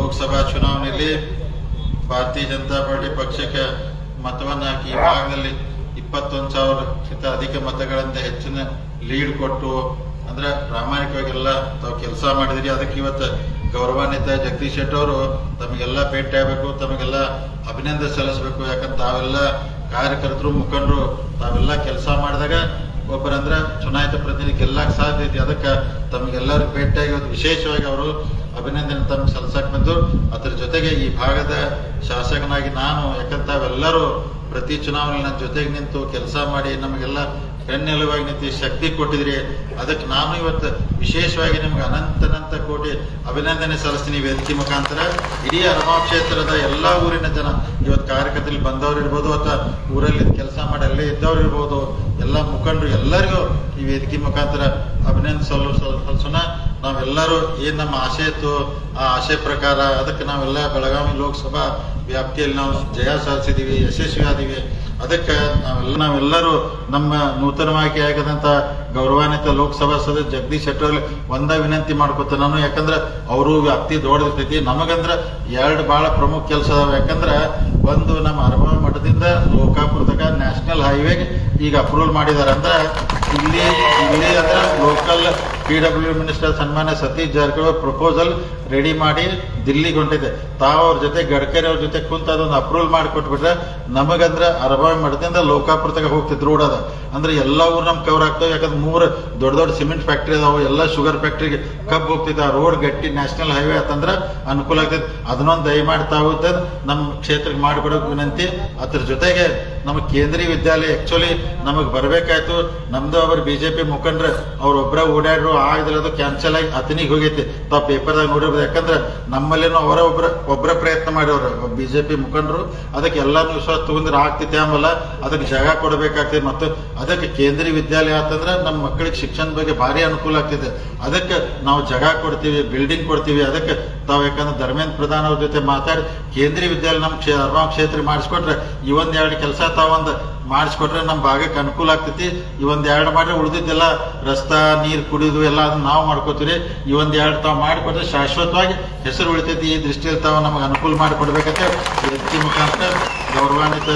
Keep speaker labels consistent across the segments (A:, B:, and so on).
A: ಲೋಕಸಭಾ ಚುನಾವಣೆಯಲ್ಲಿ ಭಾರತೀಯ ಜನತಾ ಪಾರ್ಟಿ ಪಕ್ಷಕ್ಕೆ ಮತವನ್ನು ಹಾಕಿ ಈ ಭಾಗದಲ್ಲಿ 21,000ಕ್ಕಿಂತ ಅಧಿಕ ಮತಗಳಿಂದ ಹೆಚ್ಚಿನ ಲೀಡ್ ಕೊಟ್ಟು ಅಂದ್ರೆ ಪ್ರಾಮಾಣಿಕವಾಗಿ ಎಲ್ಲ ತಾವು ಕೆಲಸ ಮಾಡಿದ್ರಿ. ಅದಕ್ಕೆ ಇವತ್ತು ಗೌರವಾನ್ವಿತ ಜಗದೀಶ್ ಶೆಟ್ಟರ್ ಅವರು ತಮಗೆಲ್ಲ ಭೇಟಿ ಆಗಬೇಕು, ತಮಗೆಲ್ಲ ಅಭಿನಂದನೆ ಸಲ್ಲಿಸಬೇಕು. ಯಾಕಂದ್ರೆ ತಾವೆಲ್ಲ ಕಾರ್ಯಕರ್ತರು ಮುಖಂಡರು ತಾವೆಲ್ಲ ಕೆಲಸ ಮಾಡಿದಾಗ ಒಬ್ಬರಂದ್ರೆ ಚುನಾಯಿತ ಪ್ರತಿನಿಧಿ ಗೆಲ್ಲಕ್ಕೆ ಸಾಧ್ಯ ಐತಿ. ಅದಕ್ಕೆ ತಮಗೆಲ್ಲರಿಗೂ ಭೇಟಿಯಾಗಿ ಇವತ್ತು ವಿಶೇಷವಾಗಿ ಅವರು ಅಭಿನಂದನೆ ತಮಗೆ ಸಲ್ಲಿಸಕ್ಕೆ ಬಂದು, ಅದರ ಜೊತೆಗೆ ಈ ಭಾಗದ ಶಾಸಕನಾಗಿ ನಾನು, ಯಾಕಂದ್ರೆ ತಾವೆಲ್ಲರೂ ಪ್ರತಿ ಚುನಾವಣೆ ನನ್ನ ಜೊತೆಗೆ ನಿಂತು ಕೆಲಸ ಮಾಡಿ ನಮಗೆಲ್ಲ ಬೆನ್ನೆಲುವಾಗಿ ನಿಂತು ಶಕ್ತಿ ಕೊಟ್ಟಿದ್ರಿ. ಅದಕ್ಕೆ ನಾನು ಇವತ್ತು ವಿಶೇಷವಾಗಿ ನಿಮ್ಗೆ ಅನಂತ ಕೋಟಿ ಅಭಿನಂದನೆ ಸಲ್ಲಿಸ್ತೀನಿ. ವೇದಿಕೆ ಮುಖಾಂತರ ಇಡೀ ಅರಮಾವ್ ಕ್ಷೇತ್ರದ ಎಲ್ಲಾ ಊರಿನ ಜನ ಇವತ್ತು ಕಾರ್ಯಕರ್ತರಲ್ಲಿ ಬಂದವ್ರು ಇರ್ಬೋದು, ಅಥವಾ ಊರಲ್ಲಿ ಕೆಲಸ ಮಾಡಿ ಅಲ್ಲೇ ಇದ್ದವ್ರು ಇರ್ಬೋದು, ಎಲ್ಲ ಮುಖಂಡರು ಎಲ್ಲರಿಗೂ ಈ ವೇದಿಕೆ ಮುಖಾಂತರ ಅಭಿನಂದನೆ ಸಲ್ಲಿಸೋಣ. ನಾವೆಲ್ಲರೂ ಏನ್ ನಮ್ಮ ಆಸೆ ಇತ್ತು ಆ ಆಸೆ ಪ್ರಕಾರ ಅದಕ್ಕೆ ನಾವೆಲ್ಲ ಬೆಳಗಾವಿ ಲೋಕಸಭಾ ವ್ಯಾಪ್ತಿಯಲ್ಲಿ ನಾವು ಜಯ ಸಾಧಿಸಿದೀವಿ, ಯಶಸ್ವಿ ಆದೀವಿ. ಅದಕ್ಕೆ ನಾವೆಲ್ಲರೂ ನಮ್ಮ ನೂತನವಾಗಿ ಆಗದಂತ ಗೌರವಾನ್ವಿತ ಲೋಕಸಭಾ ಸದಸ್ಯ ಜಗದೀಶ್ ಶೆಟ್ಟರ್ ಒಂದ ವಿನಂತಿ ಮಾಡ್ಕೊತ ನಾನು. ಯಾಕಂದ್ರೆ ಅವರು ವ್ಯಾಪ್ತಿ ದೊಡ್ಡದಿರ್ತೈತಿ, ನಮಗಂದ್ರ ಎರಡು ಬಹಳ ಪ್ರಮುಖ ಕೆಲಸ ಅದಾವ. ಯಾಕಂದ್ರ ಒಂದು ನಮ್ಮ ಅರಮಾವ್ ಮಠದಿಂದ ಲೋಕಾಪುರದಾಗ ನ್ಯಾಷನಲ್ ಹೈವೇಗೆ ಈಗ ಅಪ್ರೂವಲ್ ಮಾಡಿದಾರೆ. ಅಂದ್ರೆ ಇಲ್ಲಿ ಅಂದ್ರೆ ಲೋಕಲ್ PW ಮಿನಿಸ್ಟರ್ ಸನ್ಮಾನ್ಯ ಸತೀಶ್ ಜಾರಕಿಹೊಳಿ ಪ್ರಪೋಸಲ್ ರೆಡಿ ಮಾಡಿ ದಿಲ್ಲಿಗೆ ಹೊಂಟಿದೆ. ತಾವು ಅವ್ರ ಜೊತೆ ಗಡ್ಕರಿ ಅವ್ರ ಜೊತೆ ಕುಂತ ಅದೊಂದು ಅಪ್ರೂವಲ್ ಮಾಡಿಕೊಟ್ಬಿಟ್ರೆ ನಮಗಂದ್ರ ಅರಮಾವಿ ಮಠದಿಂದ ಲೋಕಾಪುರದಾಗ ಹೋಗ್ತಿದ್ರು ರೋಡ್ ಅದ. ಅಂದ್ರೆ ಎಲ್ಲಾ ಊರು ನಮ್ ಕವರ್ ಆಗ್ತಾವ. ಯಾಕಂದ್ರೆ 3 ದೊಡ್ಡ ಸಿಮೆಂಟ್ ಫ್ಯಾಕ್ಟ್ರಿ ಅದಾವ, ಎಲ್ಲ ಶುಗರ್ ಫ್ಯಾಕ್ಟ್ರಿಗೆ ಕಬ್ಬು ಹೋಗ್ತಿದ್ದ. ಆ ರೋಡ್ ಗಟ್ಟಿ ನ್ಯಾಷನಲ್ ಹೈವೇ ಆತಂದ್ರ ಅನುಕೂಲ ಆಗ್ತೈತಿ. ಅದನ್ನೊಂದು ದಯಮಾಡಿ ತಾವು ನಮ್ಮ ಕ್ಷೇತ್ರಕ್ಕೆ ಮಾಡಿಕೊಡೋಕೆ ವಿನಂತಿ. ಅದ್ರ ಜೊತೆಗೆ ನಮ್ಮ ಕೇಂದ್ರೀಯ ವಿದ್ಯಾಲಯ ಆಕ್ಚುಲಿ ನಮಗ್ ಬರ್ಬೇಕಾಯ್ತು. ನಮ್ದು ಅವ್ರ ಬಿಜೆಪಿ ಮುಖಂಡ್ರ ಅವ್ರೊಬ್ಬರ ಓಡಾಡ್ರು ಆಗಿದ್ರೆ ಅದು ಕ್ಯಾನ್ಸಲ್ ಆಗಿ ಅತನಿಗೆ ಹೋಗೈತಿ. ತಾವು ಪೇಪರ್ದಾಗ ನೋಡಿರ್ಬೋದು. ಯಾಕಂದ್ರೆ ನಮ್ಮಲ್ಲೇನೋ ಒಬ್ಬರ ಪ್ರಯತ್ನ ಮಾಡಿವ್ರ ಬಿಜೆಪಿ ಮುಖಂಡರು. ಅದಕ್ಕೆ ಎಲ್ಲಾನು ವಿಶ್ವಾಸ ತಗೊಂಡ್ರೆ ಆಗ್ತೈತೆ ಆಮೇಲೆ ಅದಕ್ಕೆ ಜಾಗ ಕೊಡಬೇಕಾಗ್ತದೆ. ಮತ್ತು ಅದಕ್ಕೆ ಕೇಂದ್ರೀಯ ವಿದ್ಯಾಲಯ ಆತಂದ್ರೆ ನಮ್ಮ ಮಕ್ಕಳಿಗೆ ಶಿಕ್ಷಣದ ಬಗ್ಗೆ ಭಾರಿ ಅನುಕೂಲ ಆಗ್ತಿದೆ. ಅದಕ್ಕೆ ನಾವು ಜಾಗ ಕೊಡ್ತೀವಿ, ಬಿಲ್ಡಿಂಗ್ ಕೊಡ್ತೀವಿ. ಅದಕ್ಕೆ ತಾವು ಯಾಕಂದ್ರೆ ಧರ್ಮೇಂದ್ರ ಪ್ರಧಾನ್ ಅವ್ರ ಜೊತೆ ಮಾತಾಡಿ ಕೇಂದ್ರೀಯ ವಿದ್ಯಾಲಯ ನಮ್ಮ ಅರಮಾವ್ ಕ್ಷೇತ್ರ ಮಾಡಿಸ್ಕೊಟ್ರೆ ಈ 1-2 ಕೆಲಸ ತಾವೊಂದು ಮಾಡಿಸ್ಕೊಟ್ರೆ ನಮ್ಮ ಭಾಗಕ್ಕೆ ಅನುಕೂಲ ಆಗ್ತೈತಿ. ಈ 1-2 ಮಾಡ್ರೆ ಉಳಿದಿದ್ದೆಲ್ಲ ರಸ್ತಾ, ನೀರು ಕುಡಿಯೋದು ಎಲ್ಲ ಅದನ್ನ ನಾವು ಮಾಡ್ಕೋತೀವಿ. ಈ 1-2 ತಾವು ಮಾಡಿಕೊಟ್ರೆ ಶಾಶ್ವತವಾಗಿ ಹೆಸರು ಉಳಿತೈತಿ. ಈ ದೃಷ್ಟಿಯಲ್ಲಿ ತಾವು ನಮಗೆ ಅನುಕೂಲ ಮಾಡಿಕೊಡ್ಬೇಕಂತ ವೇದಿಕೆ ಮುಖಾಂತರ ಗೌರವಾನ್ವಿತ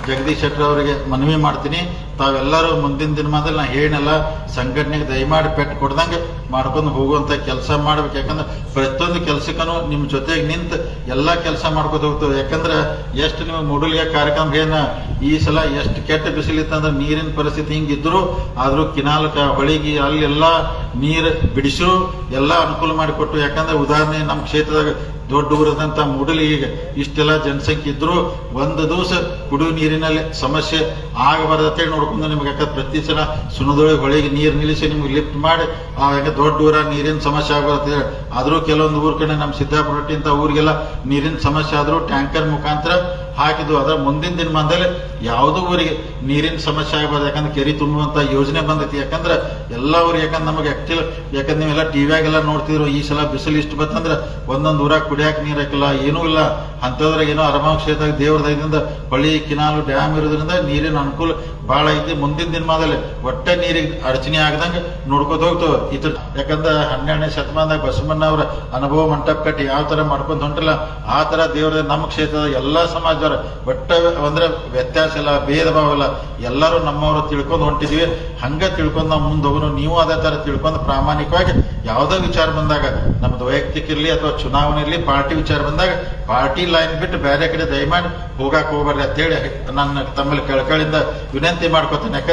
A: ಜಗದೀಶ್ ಶೆಟ್ಟರ್ ಅವರಿಗೆ ಮನವಿ ಮಾಡ್ತೀನಿ. ತಾವೆಲ್ಲರೂ ಮುಂದಿನ ದಿನಮಾನದಲ್ಲಿ ನಾ ಹೇಳನೆಲ್ಲ ಸಂಘಟನೆಗೆ ದಯಮಾಡಿ ಪೆಟ್ಟು ಕೊಡ್ದಂಗೆ ಮಾಡ್ಕೊಂಡು ಹೋಗುವಂತ ಕೆಲಸ ಮಾಡ್ಬೇಕು. ಯಾಕಂದ್ರೆ ಪ್ರತಿಯೊಂದು ಕೆಲಸಕ್ಕೂ ನಿಮ್ಮ ಜೊತೆಗೆ ನಿಂತು ಎಲ್ಲಾ ಕೆಲಸ ಮಾಡ್ಕೊತ ಹೋಗ್ತೇವೆ. ಯಾಕಂದ್ರೆ ಎಷ್ಟು ನೀವು ಮೂಡಲ್ಗೆ ಕಾರ್ಯಕ್ರಮ ಏನ ಈ ಸಲ ಎಷ್ಟು ಕೆಟ್ಟ ಬಿಸಿಲಿತ್ತಂದ್ರೆ ನೀರಿನ ಪರಿಸ್ಥಿತಿ ಹಿಂಗಿದ್ರು ಆದ್ರೂ ಕಿನಾಲ್ಕ ಹೊಳಿಗೆ ಅಲ್ಲೆಲ್ಲ ನೀರು ಬಿಡಿಸರು ಎಲ್ಲ ಅನುಕೂಲ ಮಾಡಿಕೊಟ್ಟು. ಯಾಕಂದ್ರೆ ಉದಾಹರಣೆ ನಮ್ಮ ಕ್ಷೇತ್ರದಾಗ ದೊಡ್ಡ ಊರದಂತ ಮೂಡಲಿಗೆ ಇಷ್ಟೆಲ್ಲ ಜನಸಂಖ್ಯೆ ಇದ್ರು ಒಂದು ದಿವಸ ಕುಡಿಯುವ ನೀರಿನಲ್ಲಿ ಸಮಸ್ಯೆ ಆಗಬಾರ್ದಂತೇಳಿ ನೋಡ್ಕೊಂಡು ನಿಮ್ಗೆ ಯಾಕಂದ್ರೆ ಪ್ರತಿ ಸಲ ಸುಣದೊಳಗೆ ಹೊಳೆಗೆ ನೀರು ನಿಲ್ಲಿಸಿ ನಿಮ್ಗೆ ಲಿಫ್ಟ್ ಮಾಡಿ ದೊಡ್ಡ ಊರ ನೀರಿನ ಸಮಸ್ಯೆ ಆಗಬಾರ್ದು. ಆದ್ರೂ ಕೆಲವೊಂದು ಊರ್ ಕಡೆ ನಮ್ಮ ಸಿದ್ದಾಪುರ ಇಂಥ ಊರಿಗೆಲ್ಲ ನೀರಿನ ಸಮಸ್ಯೆ ಆದ್ರೂ ಟ್ಯಾಂಕರ್ ಮುಖಾಂತರ ಹಾಕಿದ್ವು. ಅದರ ಮುಂದಿನ ದಿನಮಾನದಲ್ಲಿ ಯಾವುದೋ ಊರಿಗೆ ನೀರಿನ ಸಮಸ್ಯೆ ಆಗಬಾರ್ದು. ಯಾಕಂದ್ರೆ ಕೆರೆ ತುಂಬುವಂತ ಯೋಜನೆ ಬಂದೈತಿ. ಯಾಕಂದ್ರೆ ಎಲ್ಲ ಊರಿಗೆ ಯಾಕಂದ್ರೆ ನಮಗೆ ಆಕ್ಚುಲಿ ಯಾಕಂದ್ರೆ ನೀವೆಲ್ಲ ಟಿವಿಯಾಗೆಲ್ಲ ನೋಡ್ತಿದ್ರು. ಈ ಸಲ ಬಿಸಿಲು ಇಷ್ಟು ಬತ್ತಂದ್ರೆ ಒಂದೊಂದು ಊರಾಗ ಕುಡಿಯಾಕ ನೀರ್ ಹಾಕಿಲ್ಲ, ಏನೂ ಇಲ್ಲ. ಅಂತಂದ್ರೆ ಏನೋ ಅರಮಾವ್ ಕ್ಷೇತ್ರದಾಗ ದೇವ್ರ ದಯದಿಂದ ಹೊಳಿ, ಕಿನಾಲು, ಡ್ಯಾಮ್ ಇರೋದ್ರಿಂದ ನೀರಿನ ಅನುಕೂಲ ಬಹಳ ಐತಿ. ಮುಂದಿನ ದಿನಮಾನದಲ್ಲಿ ಒಟ್ಟೆ ನೀರಿಗೆ ಅಡಚಣೆ ಆಗದಂಗೆ ನೋಡ್ಕೊತ ಹೋಗ್ತೇವೆ. ಇದ್ರ ಯಾಕಂದ್ರೆ 12ನೇ ಶತಮಾನದಾಗ ಬಸವಣ್ಣ ಅವರ ಅನುಭವ ಮಂಟಪ ಕಟ್ಟಿ ಯಾವ ತರ ಮಾಡ್ಕೊಂತ ಹೊಂಟಿಲ್ಲ ಆ ತರ ದೇವ್ರ ನಮ್ಮ ಕ್ಷೇತ್ರದ ಎಲ್ಲಾ ಸಮಾಜದವ್ರ ಒಟ್ಟ ಅಂದ್ರೆ ವ್ಯತ್ಯಾಸ ಇಲ್ಲ, ಭೇದ ಭಾವ ಇಲ್ಲ, ಎಲ್ಲರೂ ನಮ್ಮವರು ತಿಳ್ಕೊಂಡು ಹೊಂಟಿದ್ವಿ. ಹಂಗ ತಿಳ್ಕೊಂಡು ನಾವು ಮುಂದೆ ಹೋಗೋಣ. ನೀವು ಅದೇ ತರ ತಿಳ್ಕೊಂಡು ಪ್ರಾಮಾಣಿಕವಾಗಿ ಯಾವ್ದೋ ವಿಚಾರ ಬಂದಾಗ ನಮ್ದು ವೈಯಕ್ತಿಕ ಇರ್ಲಿ ಅಥವಾ ಚುನಾವಣೆ ಇರ್ಲಿ, ಪಾರ್ಟಿ ವಿಚಾರ ಬಂದಾಗ ಪಾರ್ಟಿ ಲೈನ್ ಬಿಟ್ಟು ಬೇರೆ ಕಡೆ ದಯಮಾಡಿ ಹೋಗಾಕ್ ಹೋಗ್ಬಾರ್ದು ಅಂತೇಳಿ ನನ್ನ ತಮ್ಮಲ್ಲಿ ಕಳಕಳಿಂದ ವಿನಂತಿ ಮಾಡ್ಕೊತೇನೆ. ಯಾಕಂದ್ರೆ